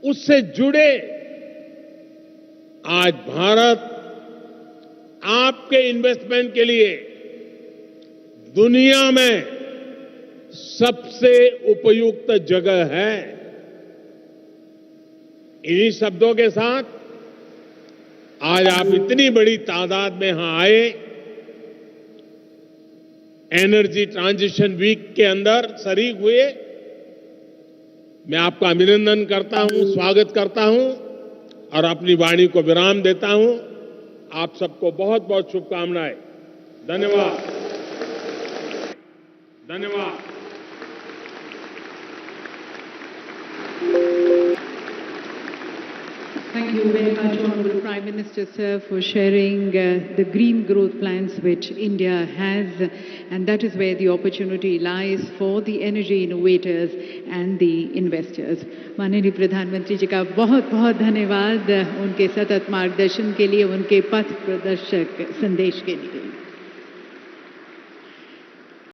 उससे जुड़े। आज भारत आपके इन्वेस्टमेंट के लिए दुनिया में सबसे उपयुक्त जगह है। इन्हीं शब्दों के साथ आज आप इतनी बड़ी तादाद में यहां आए, एनर्जी ट्रांजिशन वीक के अंदर शरीक हुए। मैं आपका अभिनंदन करता हूं, स्वागत करता हूं और अपनी वाणी को विराम देता हूं। आप सबको बहुत बहुत शुभकामनाएं। धन्यवाद। धन्यवाद। Thank you very much, Honorable Prime Minister, sir, for sharing the green growth plans which India has, and that is where the opportunity lies for the energy innovators and the investors. माननीय प्रधानमंत्री जी का बहुत बहुत धन्यवाद उनके सतत मार्गदर्शन के लिए, उनके पथ प्रदर्शक संदेश के लिए।